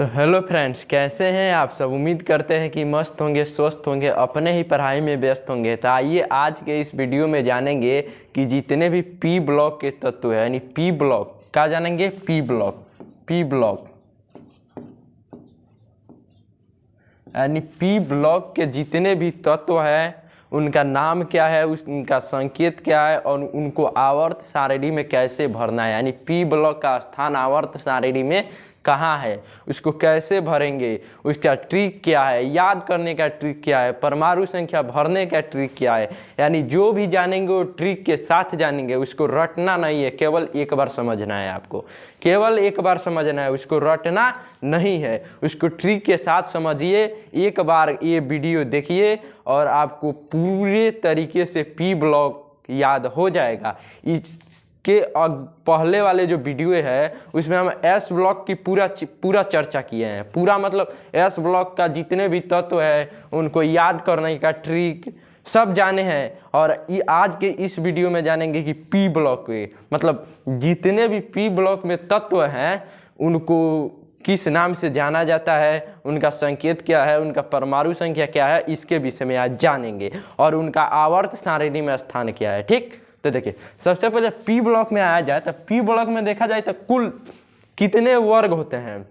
तो hello friends, कैसे हैं आप सब। उम्मीद करते हैं कि मस्त होंगे, स्वस्थ होंगे, अपने ही पढ़ाई में व्यस्त होंगे। तो आइए आज के इस वीडियो में जानेंगे कि जितने भी पी ब्लॉक के तत्व है, यानी पी ब्लॉक क्या जानेंगे। पी ब्लॉक यानी पी ब्लॉक के जितने भी तत्व हैं उनका नाम क्या है, उनका संकेत क्या है और उनको आवर्त सारणी में कैसे भरना है। यानी पी ब्लॉक का स्थान आवर्त सारणी में कहाँ है, उसको कैसे भरेंगे, उसका ट्रिक क्या है, याद करने का ट्रिक क्या है, परमाणु संख्या भरने का ट्रिक क्या है। यानी जो भी जानेंगे वो ट्रिक के साथ जानेंगे, उसको रटना नहीं है, केवल एक बार समझना है। आपको केवल एक बार समझना है, उसको रटना नहीं है, उसको ट्रिक के साथ समझिए। एक बार ये वीडियो देखिए और आपको पूरे तरीके से पी ब्लॉक याद हो जाएगा। इसके पहले वाले जो वीडियो है उसमें हम एस ब्लॉक की पूरा चर्चा किए हैं। पूरा मतलब एस ब्लॉक का जितने भी तत्व है उनको याद करने का ट्रिक सब जाने हैं। और आज के इस वीडियो में जानेंगे कि पी ब्लॉक के मतलब जितने भी पी ब्लॉक में तत्व हैं उनको किस नाम से जाना जाता है, उनका संकेत क्या है, उनका परमाणु संख्या क्या है, इसके विषय में आज जानेंगे और उनका आवर्त सारणी में स्थान क्या है। ठीक, तो देखिए सबसे पहले पी ब्लॉक में आया जाए तो पी ब्लॉक में देखा जाए तो कुल कितने वर्ग होते हैं।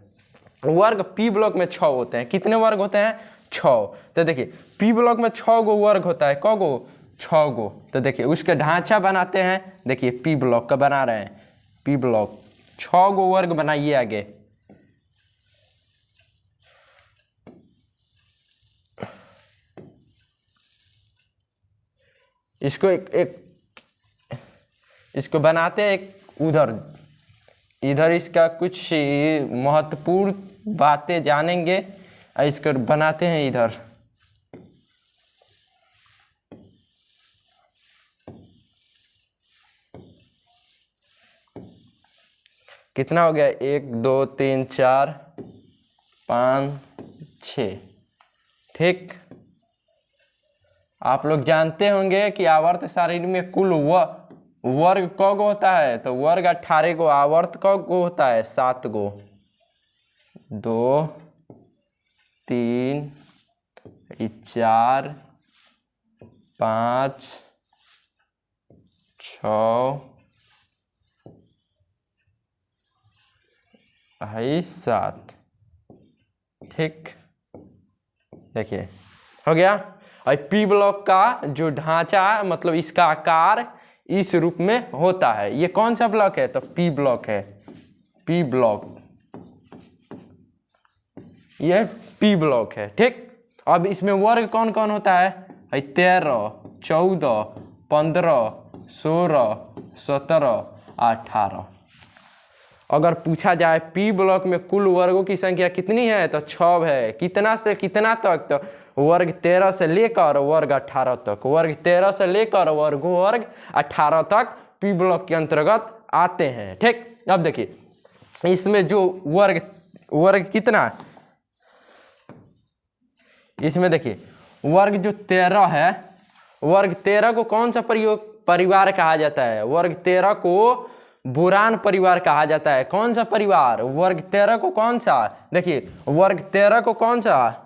वर्ग पी ब्लॉक में 6 होते हैं। कितने वर्ग होते हैं? 6। तो देखिए पी ब्लॉक में 6 गो वर्ग होता है। क गो? 6 गो। तो देखिए उसके ढांचा बनाते हैं। देखिए पी ब्लॉक का बना रहे हैं। पी ब्लॉक 6 गो वर्ग बनाइए। आगे इसको इसको बनाते हैं एक इधर इसका कुछ महत्वपूर्ण बातें जानेंगे और इसको बनाते हैं इधर। कितना हो गया? 1 2 3 4 5 6। ठीक, आप लोग जानते होंगे कि आवर्त सारणी में कुल वर्ग क गो होता है। तो वर्ग 18 गो। आवर्त क गो होता है? 7 गो। 2 3 4 5 6 7। ठीक, देखिए हो गया। और पी ब्लॉक का जो ढांचा मतलब इसका आकार इस रूप में होता है। ये कौन सा ब्लॉक है? तो पी ब्लॉक है। पी ब्लॉक, ये पी ब्लॉक है। ठीक, अब इसमें वर्ग कौन कौन होता है? 13 14 15 16 17 18। अगर पूछा जाए पी ब्लॉक में कुल वर्गों की संख्या कितनी है तो 6 है। कितना से कितना तक? तो वर्ग 13 से लेकर वर्ग 18 तक। वर्ग 13 से लेकर वर्ग 18 तक पी ब्लॉक के अंतर्गत आते हैं। ठीक, अब देखिए इसमें जो वर्ग कितना, इसमें देखिए वर्ग जो 13 है, वर्ग 13 को कौन सा परिवार कहा जाता है? वर्ग 13 को बुरान परिवार कहा जाता है। कौन सा परिवार? वर्ग 13 को कौन सा? देखिए वर्ग 13 को कौन सा,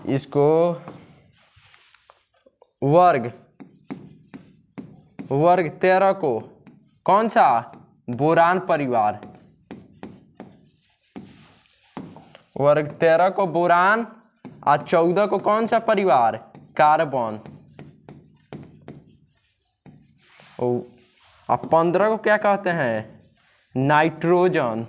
इसको वर्ग 13 को कौन सा? बोरान परिवार। वर्ग 13 को बोरान और 14 को कौन सा परिवार? कार्बन। और 15 को क्या कहते हैं? नाइट्रोजन।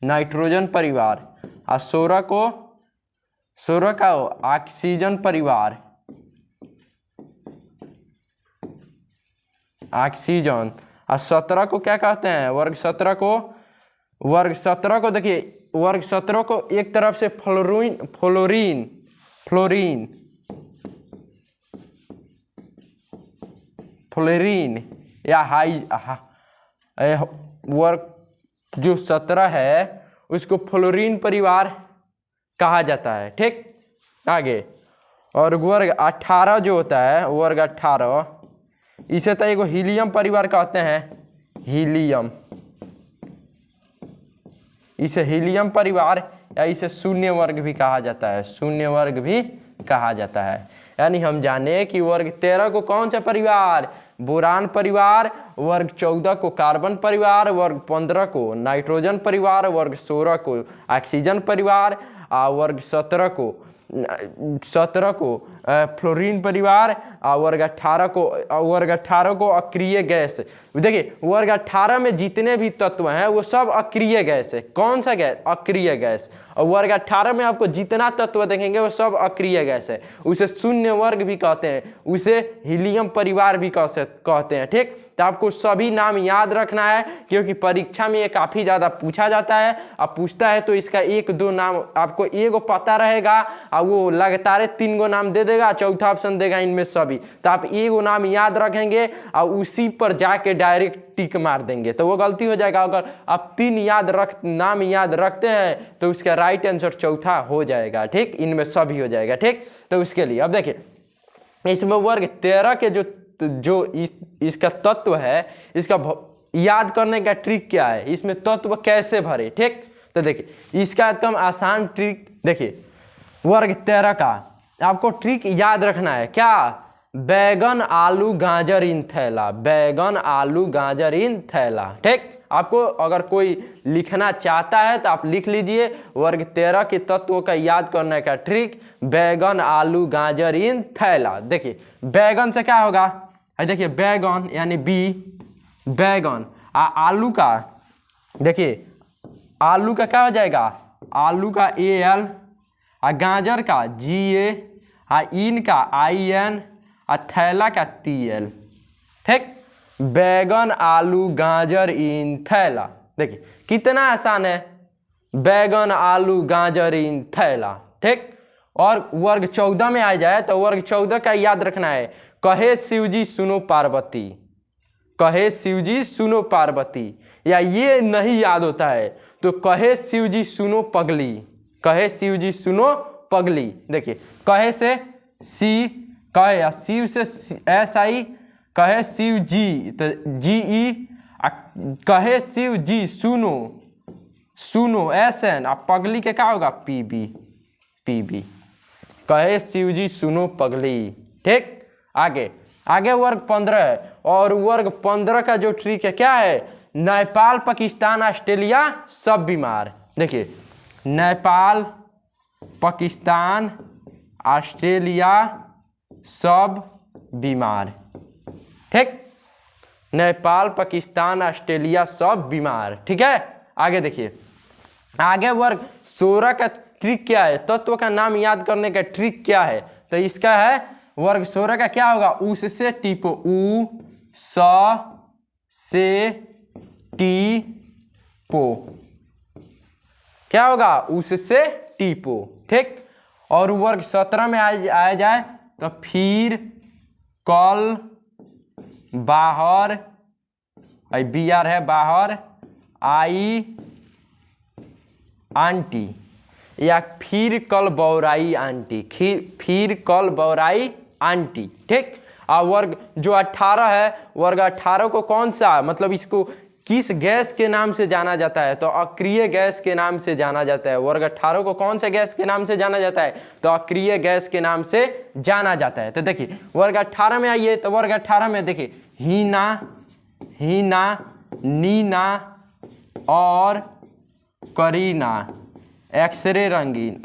नाइट्रोजन परिवार। और 16 का ऑक्सीजन परिवार। ऑक्सीजन। और 17 को क्या कहते हैं? वर्ग 17 को देखिए वर्ग 17 को एक तरफ से फ्लोरीन या वर्ग जो 17 है उसको फ्लोरीन परिवार कहा जाता है। ठीक, आगे और वर्ग 18 जो होता है, वर्ग 18 इसे तो एगो हीलियम परिवार कहते हैं। हीलियम, इसे हीलियम परिवार या इसे शून्य वर्ग भी कहा जाता है, शून्य वर्ग भी कहा जाता है। यानी हम जाने कि वर्ग 13 को कौन सा परिवार, बोरान परिवार, वर्ग 14 को कार्बन परिवार, वर्ग 15 को नाइट्रोजन परिवार, वर्ग 16 को ऑक्सीजन परिवार, वर्ग 17 को फ्लोरीन परिवार, वर्ग 18 को अक्रिय गैस। देखिए वर्ग 18 में जितने भी तत्व हैं वो सब अक्रिय गैस है। कौन सा गैस? अक्रिय गैस। और वर्ग 18 में आपको जितना तत्व देखेंगे वो सब अक्रिय गैस है। उसे शून्य वर्ग भी कहते हैं, उसे हीलियम परिवार भी कहते हैं। ठीक, तो आपको सभी नाम याद रखना है क्योंकि परीक्षा में ये काफ़ी ज़्यादा पूछा जाता है। अब पूछता है तो इसका एक दो नाम आपको एगो पता रहेगा और वो लगातार 3 गो नाम दे देगा, चौथा ऑप्शन देगा इनमें सभी, तो आप एगो नाम याद रखेंगे और उसी पर जाके डायरेक्ट टिक मार देंगे तो वो गलती हो जाएगा। अगर आप 3 नाम याद रखते हैं तो उसका राइट आंसर चौथा हो जाएगा। ठीक, इनमें सभी हो जाएगा। ठीक, तो उसके लिए अब देखिए इसमें वर्ग 13 के जो इसका तत्व है, इसका याद करने का ट्रिक क्या है, इसमें तत्व कैसे भरे। ठीक, तो देखिए इसका एकदम आसान ट्रिक, देखिए वर्ग 13 का आपको ट्रिक याद रखना है क्या, बैगन आलू गाजर इन थैला, बैगन आलू गाजर इन थैला। ठीक, आपको अगर कोई लिखना चाहता है तो आप लिख लीजिए वर्ग 13 के तत्वों का याद करने का ट्रिक, बैगन आलू गाजर इन थैला। देखिए बैगन से क्या होगा, देखिए बैगन यानी बी, बैगन आलू का, देखिए आलू का क्या हो जाएगा, आलू का AL, गाजर का GA, इन का IN, थैला का TL। ठीक, बैगन आलू गाजर इन थैला। देखिए कितना आसान है, बैगन आलू गाजर इन थैला। ठीक, और वर्ग 14 में आ जाए तो वर्ग 14 का याद रखना है, कहे शिवजी सुनो पार्वती, कहे शिवजी सुनो पार्वती, या ये नहीं याद होता है तो कहे शिवजी सुनो पगली, कहे शिवजी सुनो पगली। देखिए कहे से सी, कहे या शिव से SI, कहे शिव जी तो GE, कहे शिव जी सुनो, सुनो SN, पगली के क्या होगा PB, कहे शिव जी सुनो पगली। ठीक, आगे वर्ग 15 है और वर्ग 15 का जो ट्रिक है क्या है, नेपाल पाकिस्तान ऑस्ट्रेलिया सब बीमार। देखिए नेपाल पाकिस्तान ऑस्ट्रेलिया सब बीमार। ठीक, नेपाल पाकिस्तान ऑस्ट्रेलिया सब बीमार। ठीक है, आगे देखिए आगे वर्ग 16 का ट्रिक क्या है, तत्व का नाम याद करने का ट्रिक क्या है, तो इसका है वर्ग 16 का क्या होगा, उससे टिपो, उ स से टी पो, क्या होगा, उससे टीपो। ठीक, और वर्ग 17 में आया जाए तो फिर कल बाहर, BR है बाहर, आई आंटी, या फिर कल बौराई आंटी, फिर कल बौराई आंटी। ठीक, और वर्ग जो 18 है, वर्ग 18 को कौन सा, मतलब इसको किस गैस के नाम से जाना जाता है, तो अक्रिय गैस के नाम से जाना जाता है। वर्ग 18 को कौन से गैस के नाम से जाना जाता है, तो अक्रिय गैस के नाम से जाना जाता है। तो देखिए वर्ग 18 में आइए तो वर्ग 18 में देखिए हीना, नीना और करीना, एक्सरे रंगीन,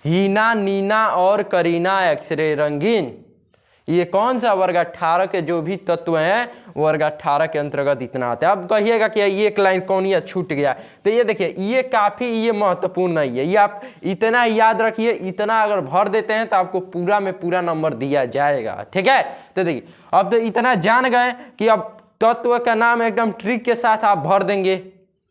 हीना, नीना और करीना एक्सरे रंगीन। ये कौन सा वर्ग 18 के जो भी तत्व हैं वर्ग 18 के अंतर्गत इतना आता है। अब कहिएगा कि ये एक लाइन कौन या छूट गया, तो ये देखिए ये काफ़ी ये महत्वपूर्ण नहीं है, ये आप इतना याद रखिए, इतना अगर भर देते हैं तो आपको पूरा में पूरा नंबर दिया जाएगा। ठीक है, तो देखिए अब तो इतना जान गए कि अब तत्व का नाम एकदम ट्रिक के साथ आप भर देंगे,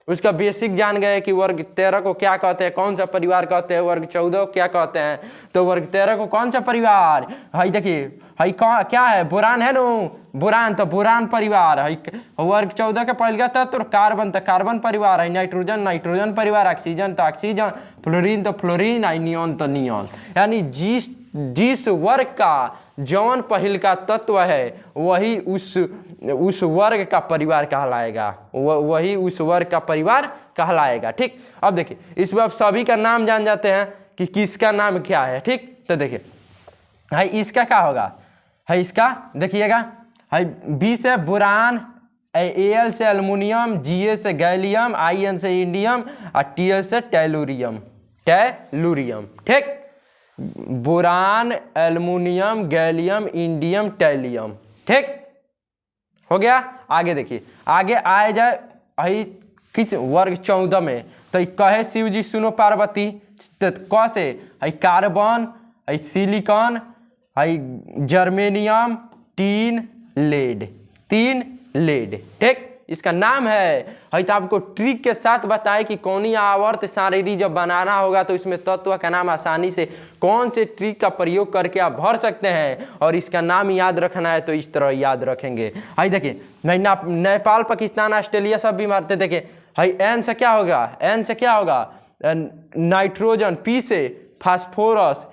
उसका बेसिक जान गए कि वर्ग 13 को क्या कहते हैं, कौन सा परिवार कहते हैं, वर्ग 14 को क्या कहते हैं, तो वर्ग 13 को कौन सा परिवार है, देखिए हई क्या है, बोरान है नो, बोरान तो बोरान परिवार है। वर्ग 14 का पहले था तो कार्बन तो कार्बन परिवार है, नाइट्रोजन परिवार, ऑक्सीजन तो ऑक्सीजन, फ्लोरीन तो फ्लोरीन, नियॉन तो नियॉन। यानी जिस जिस वर्ग का जौन पहिल का तत्व है वही उस वर्ग का परिवार कहलाएगा, वही उस वर्ग का परिवार कहलाएगा। ठीक, अब देखिए इसमें आप सभी का नाम जान जाते हैं कि किसका नाम क्या है। ठीक, तो देखिए है इसका क्या होगा, है इसका देखिएगा, है बी से बोरान, एल से एल्युमिनियम, जी से गैलियम, आई से इंडियम और टी से टेलुरियम। ठीक, बोरान, एल्युमिनियम, गैलियम, इंडियम, टेलियम। ठीक हो गया। आगे देखिए, आगे आए जाए है किस वर्ग 14 में, तो कहे शिव जी सुनो पार्वती, तो क से है कार्बन, है सिलिकॉन, है जर्मेनियम, तीन लेड। ठीक, इसका नाम है तो आपको ट्रिक के साथ बताएं कि कौनी आवर्त सारणी जब बनाना होगा तो इसमें तत्व का नाम आसानी से कौन से ट्रिक का प्रयोग करके आप भर सकते हैं, और इसका नाम याद रखना है तो इस तरह याद रखेंगे। हाई देखिए नेपाल, पाकिस्तान, ऑस्ट्रेलिया सब भी मारते। देखिए हाई एन से क्या होगा, एन से क्या होगा नाइट्रोजन, पी से फास्फोरस,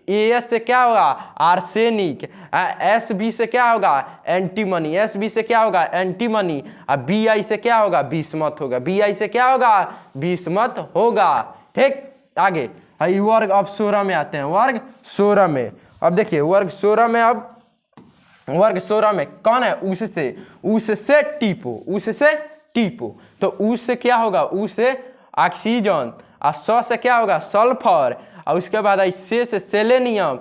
एस से क्या होगा आर्सेनिक, एस बी से क्या होगा एंटीमनी, एस बी से क्या होगा एंटीमनी, और बी आई से क्या होगा बिस्मत होगा, बी आई से क्या होगा बिस्मत होगा। ठीक, आगे वर्ग अब 16 में आते हैं, वर्ग 16 में। अब देखिए वर्ग 16 में, अब वर्ग 16 में कौन है, उससे टीपो, तो उस से क्या होगा, उस से ऑक्सीजन, और स से क्या होगा सल्फर, और उसके बाद से सेलेनियम,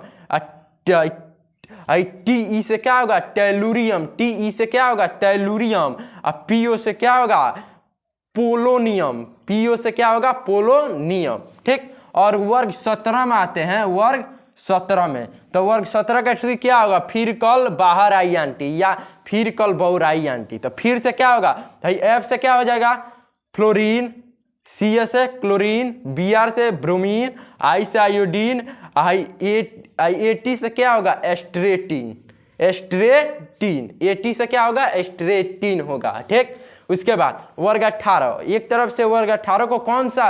टी से क्या होगा टेलुरियम, टी से क्या होगा टेलुरियम, और पीओ से क्या होगा पोलोनियम, पीओ से क्या होगा पोलोनियम। ठीक, और वर्ग 17 में आते हैं, वर्ग 17 में, तो वर्ग 17 का ट्रिक क्या होगा, फिर कल बाहर आई आंटी या फिर कल बहुर आई आंटी। तो फिर से क्या होगा, एफ से क्या हो जाएगा फ्लोरीन, सी से क्लोरीन, बी आर से ब्रोमीन, आई से आयोडीन, आई टी से क्या होगा एस्ट्रेटीन, ए टी से क्या होगा एस्ट्रेटीन होगा। ठीक, उसके बाद वर्ग 18, एक तरफ से वर्ग 18 को कौन सा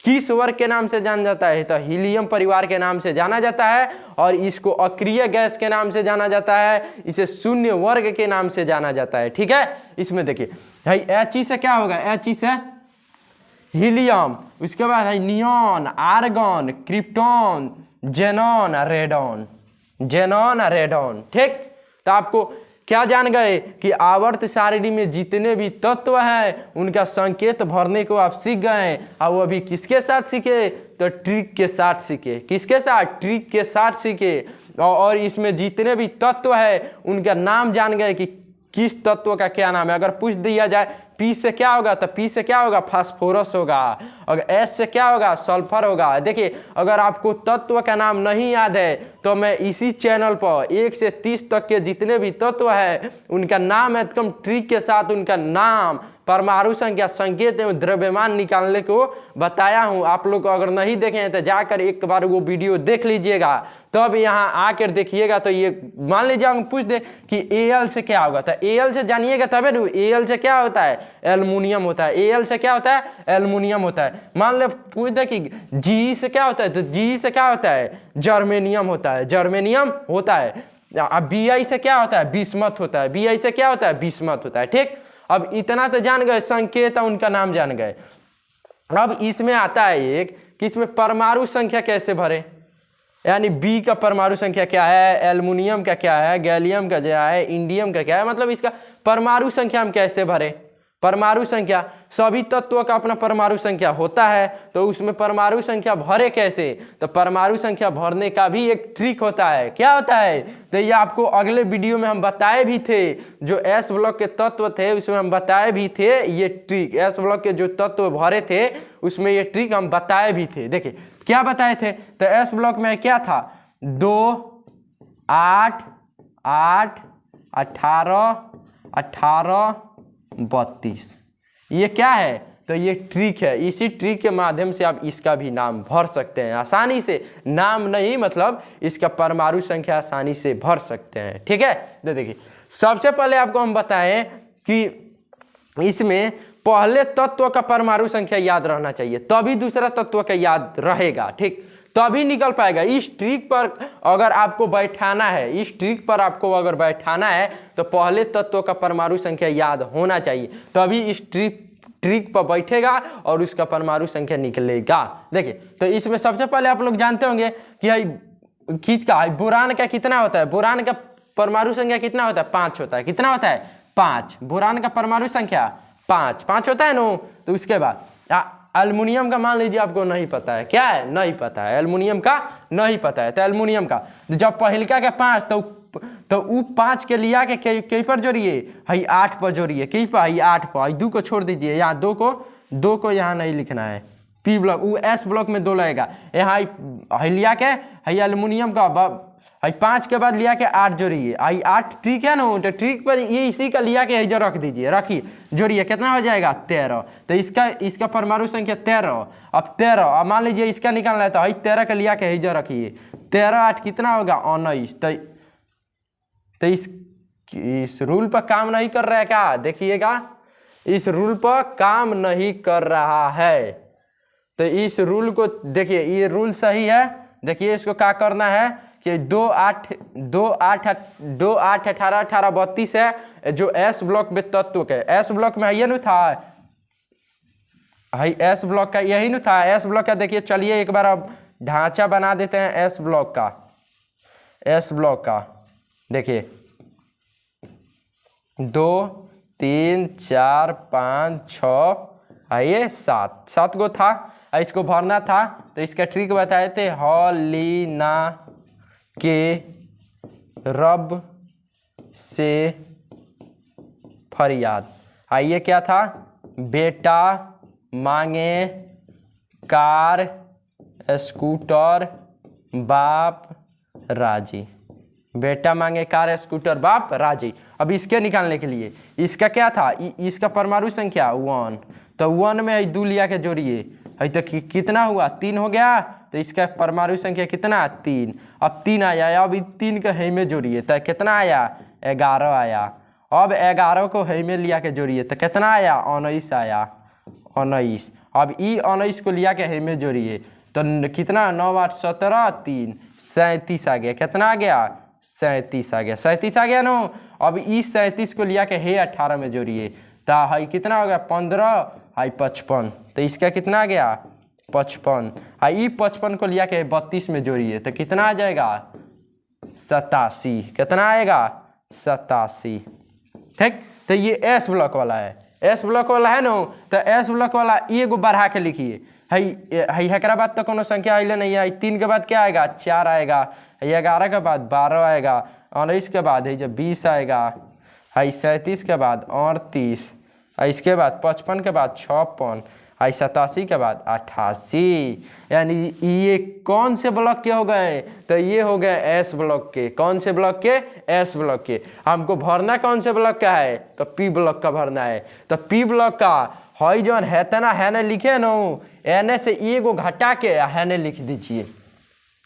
किस वर्ग के नाम से जाना जाता है, तो हीलियम परिवार के नाम से जाना जाता है, और इसको अक्रिय गैस के नाम से जाना जाता है, इसे शून्य वर्ग के नाम से जाना जाता है। ठीक है, इसमें देखिए एच ई से क्या होगा, एच ई से हीलियम, उसके बाद है neon, argon, krypton, xenon, radon. ठीक, तो आपको क्या जान गए कि आवर्त सारणी में जितने भी तत्व हैं उनका संकेत भरने को आप सीख गए, और वो अभी किसके साथ सीखे, तो ट्रिक के साथ सीखे। किसके साथ, ट्रिक के साथ सीखे, और इसमें जितने भी तत्व है उनका नाम जान गए कि किस तत्व का क्या नाम है। अगर पूछ दिया जाए पी से क्या होगा, तो पी से क्या होगा फास्फोरस होगा, अगर एस से क्या होगा सल्फर होगा। देखिए अगर आपको तत्व का नाम नहीं याद है तो मैं इसी चैनल पर 1 से 30 तक के जितने भी तत्व है उनका नाम एकदम ट्रिक के साथ उनका नाम, परमाणु संख्या, संकेत एवं द्रव्यमान निकालने को बताया हूं। आप लोग अगर नहीं देखे हैं तो जाकर एक बार वो वीडियो देख लीजिएगा, तब यहाँ आकर देखिएगा। तो ये मान लीजिए हम पूछ दे कि Al से क्या होगा, तो Al से जानिएगा तबे ना। Al से क्या होता है, एल्युमिनियम होता है। Al से क्या होता है, एल्युमिनियम होता है। मान ले पूछ दे कि Ge से क्या होता है, तो Ge से क्या होता है, जर्मेनियम होता है, जर्मेनियम होता है। अब Bi से क्या होता है, बिस्मथ होता है। Bi से क्या होता है, बिस्मथ होता है। ठीक, अब इतना तो जान गए, संकेत उनका नाम जान गए। अब इसमें आता है एक कि इसमें परमाणु संख्या कैसे भरे, यानी बी का परमाणु संख्या क्या है, एल्युमिनियम का क्या है, गैलियम का क्या है, इंडियम का क्या है, मतलब इसका परमाणु संख्या हम कैसे भरे। परमाणु संख्या, सभी तत्वों का अपना परमाणु संख्या होता है, तो उसमें परमाणु संख्या भरे कैसे, तो परमाणु संख्या भरने का भी एक ट्रिक होता है। क्या होता है, तो ये आपको अगले वीडियो में हम बताए भी थे। जो एस ब्लॉक के तत्व थे उसमें हम बताए भी थे ये ट्रिक। एस ब्लॉक के जो तत्व भरे थे उसमें ये ट्रिक हम बताए भी थे। देखिए क्या बताए थे, तो एस ब्लॉक में क्या था, 2, 8, 8, 18, 18, 32, ये क्या है, तो ये ट्रिक है। इसी ट्रिक के माध्यम से आप इसका भी नाम भर सकते हैं आसानी से। नाम नहीं मतलब इसका परमाणु संख्या आसानी से भर सकते हैं। ठीक है, तो देखिए सबसे पहले आपको हम बताएं कि इसमें पहले तत्व का परमाणु संख्या याद रहना चाहिए, तभी दूसरा तत्व का याद रहेगा। ठीक, तभी निकल पाएगा। इस ट्रिक पर अगर आपको बैठाना है, इस ट्रिक पर आपको अगर बैठाना है तो पहले तत्व का परमाणु संख्या याद होना चाहिए, तभी इस ट्रिक पर बैठेगा और उसका परमाणु संख्या निकलेगा। देखिए तो इसमें सबसे पहले आप लोग जानते होंगे कि खींच का बोरान का कितना होता है, बोरान का परमाणु संख्या कितना होता है, 5 होता है। कितना होता है, 5। बोरान का परमाणु संख्या 5 होता है नो। तो उसके बाद एल्युमिनियम का मान लीजिए आपको नहीं पता है, क्या है, नहीं पता है, एल्युमिनियम का नहीं पता है। तो एल्युमिनियम का जब पहिलका के 5 तो उ 5 के लिया के कई पर जोड़िए, हई 8 पर जोड़िए, कई पर, हई 8 पर, हई 2 को छोड़ दीजिए, यहाँ 2 को यहाँ नहीं लिखना है, पी ब्लॉक, वो एस ब्लॉक में 2 लगेगा। यहाँ हई लिया के हई एल्युमिनियम का हई 5 के बाद लिया के 8 जोड़िए, हई 8 ट्रिक है ना, तो ट्रिक पर ये इसी का लिया के हई रख दीजिए, रखिए, जोड़िए, कितना हो जाएगा, 13। तो इसका परमाणु संख्या 13। अब 13, अब मान लीजिए इसका निकालना है तो हई 13 का लिया के हई रखिए, 13 8 कितना होगा, 19। तो इस रूल पर काम नहीं कर रहा है क्या, देखिएगा, इस रूल पर काम नहीं कर रहा है। तो इस रूल को देखिए, ये रूल सही है। देखिए इसको क्या करना है कि 2 8 18 18 32 है जो एस ब्लॉक में तत्व के, एस ब्लॉक में ये नहीं था, हाई एस ब्लॉक का यही नहीं था, एस ब्लॉक का। देखिए चलिए एक बार अब ढांचा बना देते हैं एस ब्लॉक का, एस ब्लॉक का। देखिए 2 3 4 5 6 ये 7 गो था, इसको भरना था। तो इसका ट्रिक बताए थे, हॉलीना के रब से फरियाद। ये क्या था, बेटा मांगे कार स्कूटर बाप राजी, बेटा मांगे कार स्कूटर बाप राजी। अब इसके निकालने के लिए इसका क्या था, इसका परमाणु संख्या 1, तो 1 में 2 लिया के जोड़िए, है तो कितना हुआ, 3 हो गया। तो इसका परमाणु संख्या कितना, 3। अब 3 आया, अब 3 को है में जोड़िए तो कितना आया, 11 आया। अब 11 को है में लिया के जोड़िए तो कितना आया, 19 आया, 19। अब 19 को लिया के है में जोड़िए तो कितना, 9 8 17 3 37 आ गया, कितना आ गया, 37 आ गया, 37 आ गया नो। अब 37 को लिया के है 18 में जोड़िए तो है कितना हो गया, 15, है 55। तो इसका कितना आ गया, 55। 55 को लिया के 32 में जोड़िए तो कितना आ जाएगा, 87। कितना आएगा, 87। ठीक, तो ये एस ब्लॉक वाला है, एस ब्लॉक वाला है ना। तो एस ब्लॉक वाला एगो बढ़ा के लिखिए, हकरा बाद तो कोनो संख्या आइले नहीं है। 3 के बाद क्या आएगा, 4 आएगा, 11 के बाद 12 आएगा, 19 के बाद है जब 20 आएगा, 37 के बाद 38, इसके बाद 55 के बाद 56, 87 के बाद 88। यानी ये कौन से ब्लॉक के हो गए, तो ये हो गए एस ब्लॉक के। कौन से ब्लॉक के, एस ब्लॉक के। हमको भरना कौन से ब्लॉक का है, तो पी ब्लॉक का भरना है। तो पी ब्लॉक का हई जो है तना है न लिखे नो, एने से एगो घटा के है न लिख दीजिए।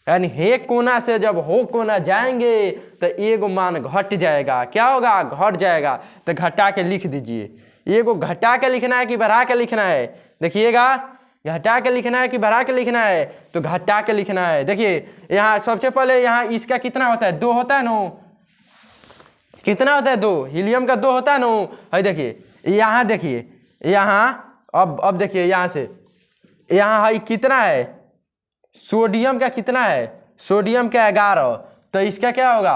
यानी हे कोना से जब हो कोना जाएंगे तो एगो मान घट जाएगा, क्या होगा, घट जाएगा। तो घटा के लिख दीजिए, एगो घटा के लिखना है कि बढ़ा के लिखना है, देखिएगा, घटा के लिखना है कि बढ़ा के लिखना है, तो घटा के लिखना है। देखिए यहाँ सबसे पहले यहाँ इसका कितना होता है, 2 होता है नो, कितना होता है, 2, हीलियम का 2 होता है नो। है देखिए यहाँ, देखिए यहाँ, अब देखिए यहाँ से यहाँ है कितना है, सोडियम का कितना है, सोडियम का 11। तो इसका क्या होगा,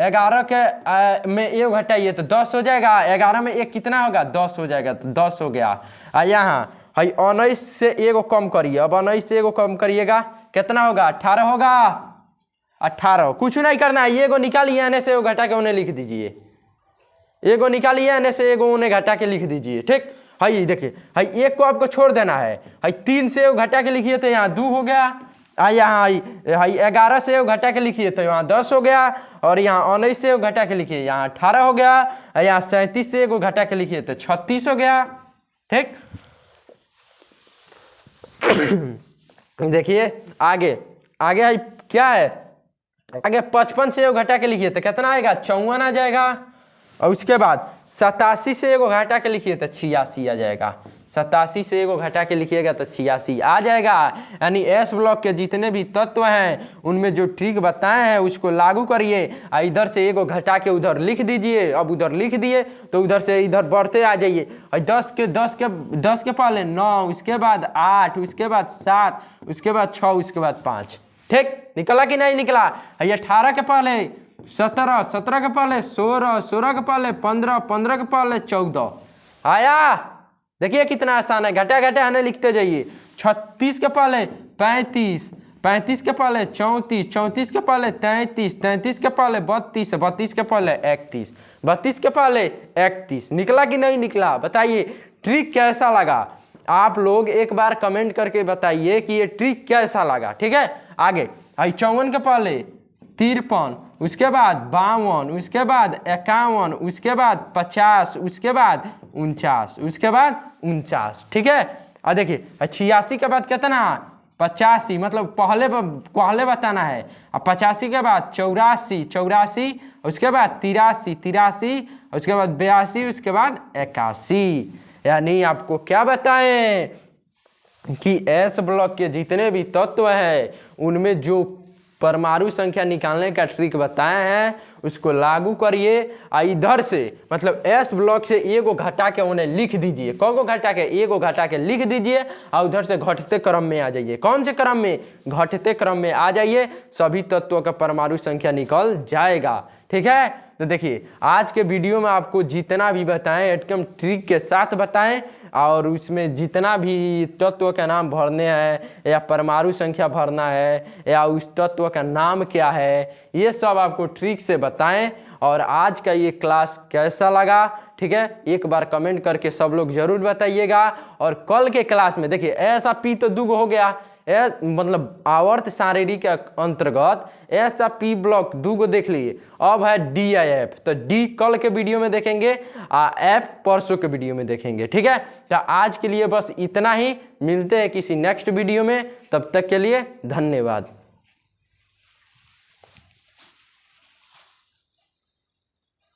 11 के में 1 घटाइए तो 10 हो जाएगा, 11 में 1 कितना होगा, 10 हो जाएगा, तो 10 हो गया। यहाँ है 19 से एगो कम करिए, अब 19 से एगो कम करिएगा कितना होगा, 18 होगा, 18। कुछ नहीं करना है, एगो निकालिए एने से एगो घटा के उन्हें लिख दीजिए, एगो निकालिए एने से एगो उन्हें घटा के लिख दीजिए। ठीक है, देखिए है 1 को आपको छोड़ देना है, 3 से एगो घटा के लिखिए तो यहाँ 2 हो गया, यहाँ 11 से एगो घटा के लिखिए तो यहाँ 10 हो गया, और यहाँ 19 से एगो घटा के लिखिए यहाँ 18 हो गया, यहाँ 37 से एगो घटा के लिखिए तो 36 हो गया। ठीक, देखिए आगे आगे है क्या है, आगे 55 से एगो घटा के लिखिए तो कितना आएगा, 54 आ जाएगा। और उसके बाद 87 से एगो घटा के लिखिए तो 86 आ जाएगा। 87 से एगो घटा के लिखिएगा तो 86 आ जाएगा। यानी एस ब्लॉक के जितने भी तत्व हैं उनमें जो ट्रिक बताए हैं उसको लागू करिए, इधर से एगो घटा के उधर लिख दीजिए। अब उधर लिख दिए तो उधर से इधर बढ़ते आ जाइए। 10 के पहले 9, उसके बाद 8, उसके बाद 7, उसके बाद 6, उसके बाद 5। ठीक, निकला कि नहीं निकला? 18 के पहले 17, 17 के पहले 16, 16 के पहले 15, 15 के पहले 14। आया? देखिए कितना आसान है, घटा घटा हमें लिखते जाइए। 36 के पहले 35, 35 के पहले 34, 34 के पहले 33, 33 के पहले 32, 32 के पहले 31, 32 के पहले 31। निकला कि नहीं निकला? बताइए ट्रिक कैसा लगा? आप लोग एक बार कमेंट करके बताइए कि ये ट्रिक कैसा लगा। ठीक है, आगे 54 के पहले 53, उसके बाद 52, उसके बाद 51, उसके बाद 50, उसके बाद 49, उसके बाद 49। ठीक है, और देखिए 86 के बाद कितना? 85, मतलब पहले बताना है। अब 85 के बाद 84, 84, उसके बाद 83, 83, उसके बाद 82, उसके बाद 81। यानी आपको क्या बताएं कि एस ब्लॉक के जितने भी तत्व हैं उनमें जो परमाणु संख्या निकालने का ट्रिक बताए हैं उसको लागू करिए। इधर से मतलब एस ब्लॉक से एगो घटा के उन्हें लिख दीजिए। कौन को घटा के? एगो घटा के लिख दीजिए और उधर से घटते क्रम में आ जाइए। कौन से क्रम में? घटते क्रम में आ जाइए, सभी तत्वों का परमाणु संख्या निकल जाएगा। ठीक है, तो देखिए आज के वीडियो में आपको जितना भी बताएं एकदम ट्रिक के साथ बताएं, और उसमें जितना भी तत्व का नाम भरने हैं या परमाणु संख्या भरना है या उस तत्व का नाम क्या है, ये सब आपको ट्रिक से बताएं। और आज का ये क्लास कैसा लगा, ठीक है, एक बार कमेंट करके सब लोग जरूर बताइएगा। और कल के क्लास में देखिए ऐसा पी तो दुग हो गया, मतलब आवर्त सारणी के अंतर्गत ऐसा पी ब्लॉक दूगो देख लिए। अब है डी आई एफ, तो डी कल के वीडियो में देखेंगे, एफ परसों के वीडियो में देखेंगे। ठीक है, तो आज के लिए बस इतना ही, मिलते हैं किसी नेक्स्ट वीडियो में, तब तक के लिए धन्यवाद।